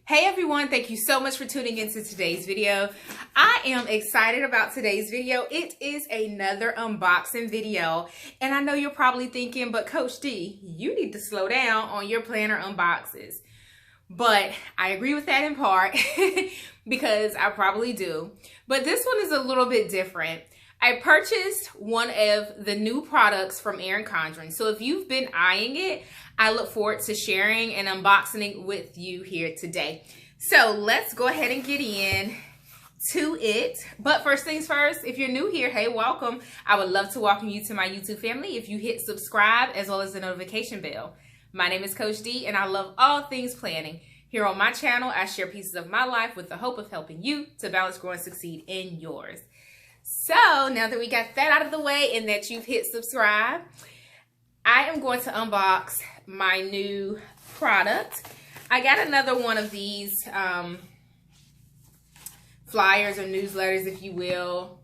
Hey everyone, thank you so much for tuning into today's video. I am excited about today's video. It is another unboxing video, and I know you're probably thinking, but Coach D, you need to slow down on your planner unboxes. But I agree with that in part because I probably do. But this one is a little bit different. I purchased one of the new products from Erin Condren. So if you've been eyeing it, I look forward to sharing and unboxing it with you here today. So let's go ahead and get in to it. But first things first, if you're new here, hey, welcome. I would love to welcome you to my YouTube family if you hit subscribe as well as the notification bell. My name is Coach D and I love all things planning. Here on my channel, I share pieces of my life with the hope of helping you to balance, grow, and succeed in yours. So now that we got that out of the way and that you've hit subscribe, I am going to unbox my new product. I got another one of these flyers or newsletters, if you will.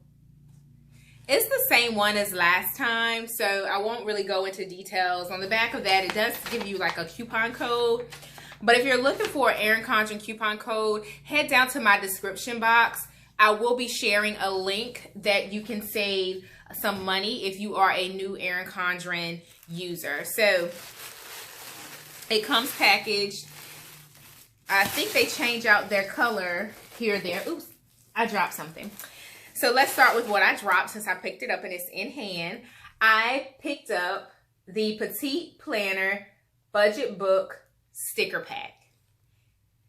It's the same one as last time, so I won't really go into details. On the back of that, it does give you like a coupon code. But if you're looking for an Erin Condren coupon code, head down to my description box. I will be sharing a link that you can save some money if you are a new Erin Condren user. So it comes packaged. I think they change out their color here or there. Oops, I dropped something. So let's start with what I dropped since I picked it up and it's in hand. I picked up the Petite Planner Budget Book Sticker Pack.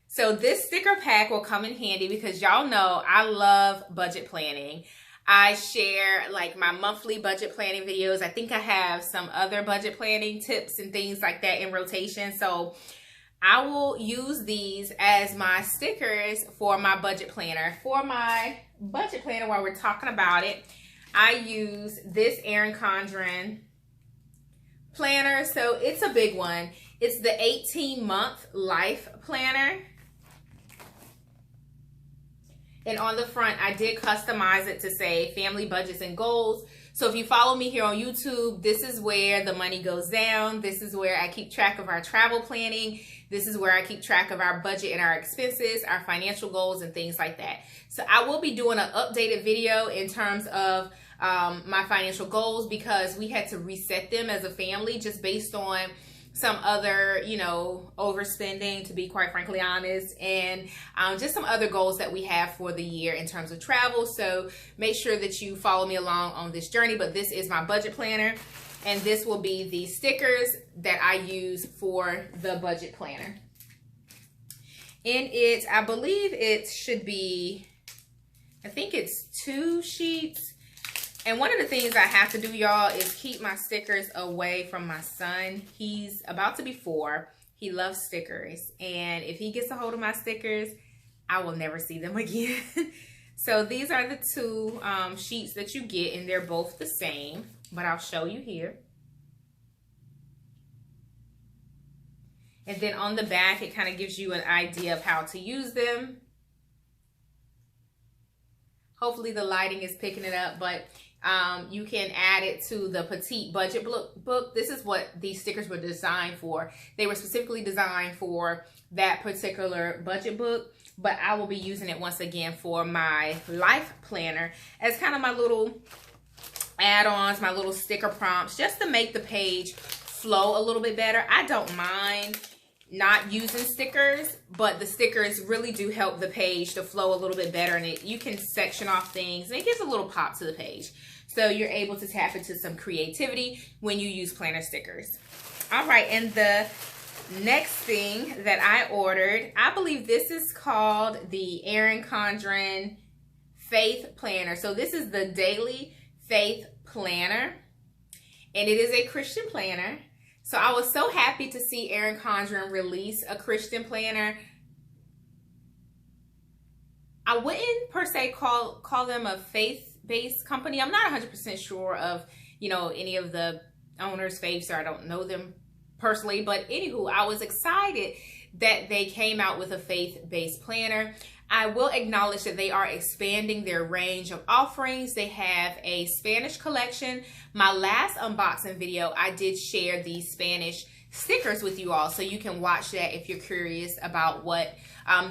So this sticker pack will come in handy because y'all know I love budget planning. I share like my monthly budget planning videos. I think I have some other budget planning tips and things like that in rotation. So I will use these as my stickers for my budget planner. For my budget planner, while we're talking about it, I use this Erin Condren planner. So it's a big one. It's the 18-month life planner. And on the front, I did customize it to say family budgets and goals. So if you follow me here on YouTube, this is where the money goes down. This is where I keep track of our travel planning. This is where I keep track of our budget and our expenses, our financial goals, and things like that. So I will be doing an updated video in terms of my financial goals because we had to reset them as a family just based on some other, overspending, to be quite frankly honest, and just some other goals that we have for the year in terms of travel. So make sure that you follow me along on this journey. But this is my budget planner, and this will be the stickers that I use for the budget planner. In it, I believe it should be, I think it's 2 sheets. And one of the things I have to do, y'all, is keep my stickers away from my son. He's about to be 4. He loves stickers. And if he gets a hold of my stickers, I will never see them again. So these are the 2 sheets that you get, and they're both the same. But I'll show you here. And then on the back, it kind of gives you an idea of how to use them. Hopefully the lighting is picking it up, but you can add it to the Petite Budget Book. This is what these stickers were designed for. They were specifically designed for that particular budget book, but I will be using it once again for my life planner as kind of my little add-ons, my little sticker prompts, just to make the page flow a little bit better. I don't mind not using stickers, but the stickers really do help the page to flow a little bit better, and you can section off things and it gives a little pop to the page. So you're able to tap into some creativity when you use planner stickers. All right, and the next thing that I ordered, I believe this is called the Erin Condren Faith Planner. So this is the Daily Faith Planner, and it is a Christian planner. So I was so happy to see Erin Condren release a Christian planner. I wouldn't per se call them a faith-based company. I'm not 100% sure of, any of the owners' faiths, or I don't know them personally. But anywho, I was excited that they came out with a faith-based planner. I will acknowledge that they are expanding their range of offerings. They have a Spanish collection. My last unboxing video, I did share the Spanish stickers with you all, so you can watch that if you're curious about what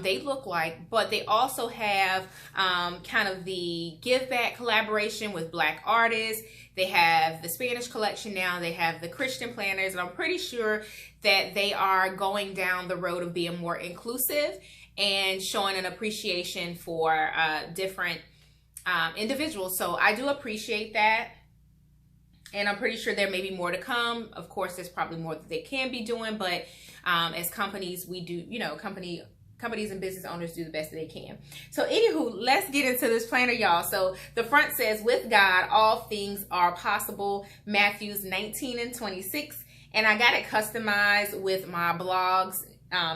they look like. But they also have kind of the give back collaboration with Black artists. They have the Spanish collection now. They have the Christian planners, and I'm pretty sure that they are going down the road of being more inclusive and showing an appreciation for different individuals. So I do appreciate that. And I'm pretty sure there may be more to come. Of course, there's probably more that they can be doing, but as companies, we do, you know, companies and business owners do the best that they can. So anywho, let's get into this planner, y'all. So the front says, with God, all things are possible, Matthews 19:26. And I got it customized with my blog's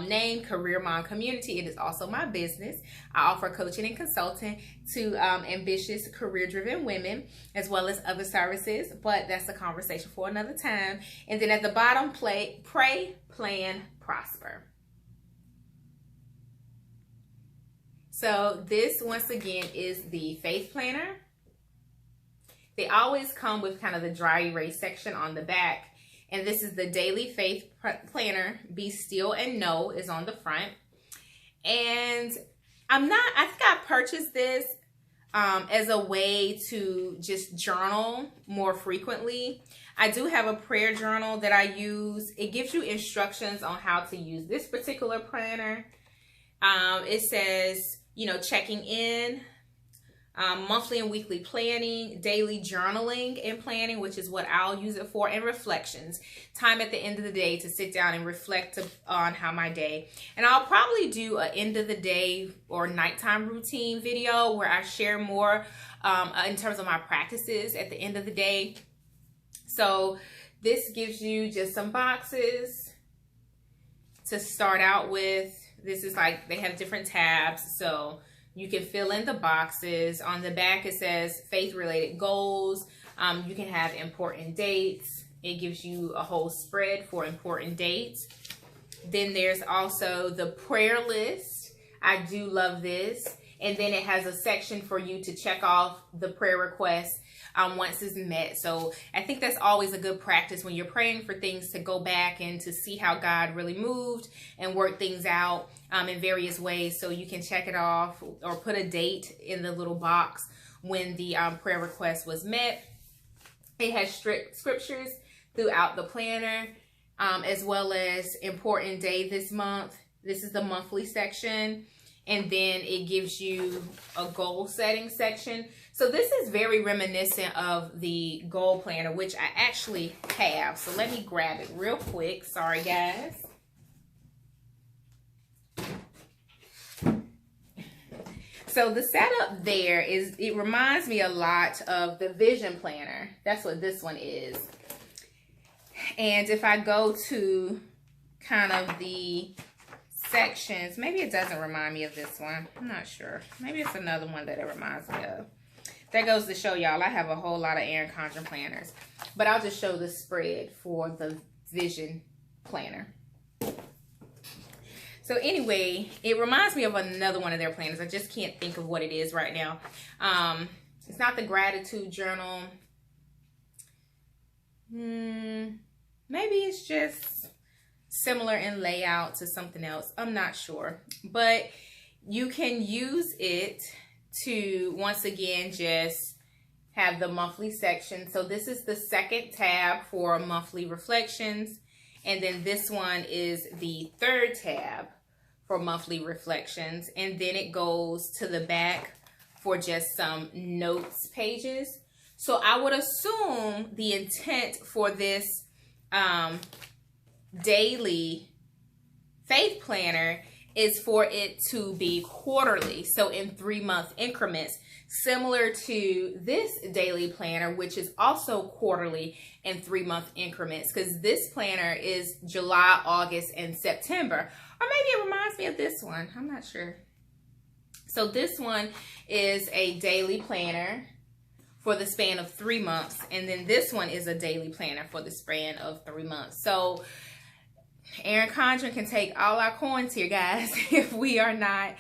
name, Career Mom Community. It is also my business. I offer coaching and consulting to ambitious, career-driven women, as well as other services, but that's a conversation for another time. And then at the bottom, pray, plan, prosper. So this, once again, is the faith planner. They always come with kind of the dry erase section on the back. And this is the daily faith planner. Be still and know is on the front. And I think I purchased this as a way to just journal more frequently. I do have a prayer journal that I use. It gives you instructions on how to use this particular planner. It says, you know, checking in, monthly and weekly planning, daily journaling and planning, which is what I'll use it for, and reflections. Time at the end of the day to sit down and reflect on how my day. And I'll probably do an end of the day or nighttime routine video where I share more in terms of my practices at the end of the day. So this gives you just some boxes to start out with. This is like, they have different tabs, so you can fill in the boxes. On the back, it says faith-related goals. You can have important dates. It gives you a whole spread for important dates. Then there's also the prayer list. I do love this. And then it has a section for you to check off the prayer requests once it's met. So I think that's always a good practice when you're praying for things, to go back and to see how God really moved and work things out in various ways. So you can check it off or put a date in the little box when the prayer request was met. It has scriptures throughout the planner, as well as important day this month. This is the monthly section. And then it gives you a goal setting section. So this is very reminiscent of the goal planner, which I actually have. So let me grab it real quick. Sorry, guys. So the setup there is, it reminds me a lot of the vision planner. That's what this one is. And if I go to kind of the sections, maybe it doesn't remind me of this one. I'm not sure. Maybe it's another one that it reminds me of. That goes to show y'all, I have a whole lot of Erin Condren planners. But I'll just show the spread for the vision planner. So anyway, it reminds me of another one of their planners. I just can't think of what it is right now. It's not the gratitude journal. Maybe it's just similar in layout to something else. I'm not sure. But you can use it to, once again, just have the monthly section. So this is the second tab for monthly reflections. And then this one is the third tab for monthly reflections. And then it goes to the back for just some notes pages. So I would assume the intent for this daily faith planner is for it to be quarterly, so in 3-month increments, similar to this daily planner, which is also quarterly in 3-month increments, because this planner is July, August, and September. Or maybe it reminds me of this one. I'm not sure. So this one is a daily planner for the span of 3 months, and then this one is a daily planner for the span of 3 months. So Erin Condren can take all our coins here, guys, if we are not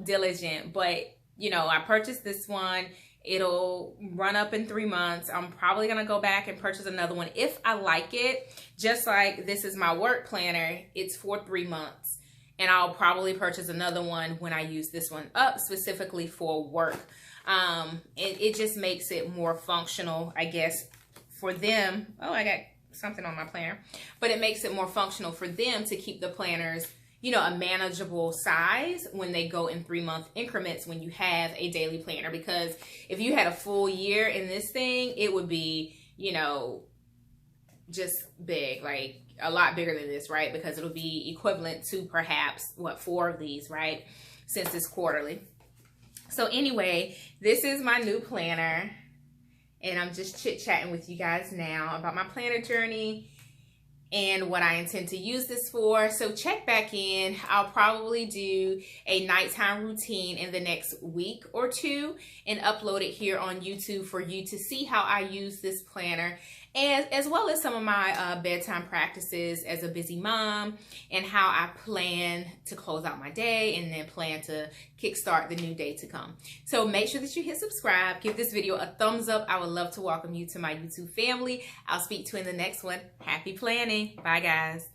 diligent. But, you know, I purchased this one. It'll run up in 3 months. I'm probably gonna go back and purchase another one if I like it. Just like this is my work planner, it's for 3 months. And I'll probably purchase another one when I use this one up specifically for work. It just makes it more functional, I guess, for them. Oh, I got something on my planner. But it makes it more functional for them to keep the planners, you know, a manageable size when they go in 3-month increments when you have a daily planner. Because if you had a full year in this thing, it would be, you know, just big, like a lot bigger than this, right? Because it'll be equivalent to perhaps, what, 4 of these, right? Since it's quarterly. So anyway, this is my new planner. And I'm just chit-chatting with you guys now about my planner journey and what I intend to use this for. So check back in. I'll probably do a nighttime routine in the next week or 2 and upload it here on YouTube for you to see how I use this planner, as well as some of my bedtime practices as a busy mom and how I plan to close out my day and then plan to kickstart the new day to come. So make sure that you hit subscribe, give this video a thumbs up. I would love to welcome you to my YouTube family. I'll speak to you in the next one. Happy planning. Bye, guys.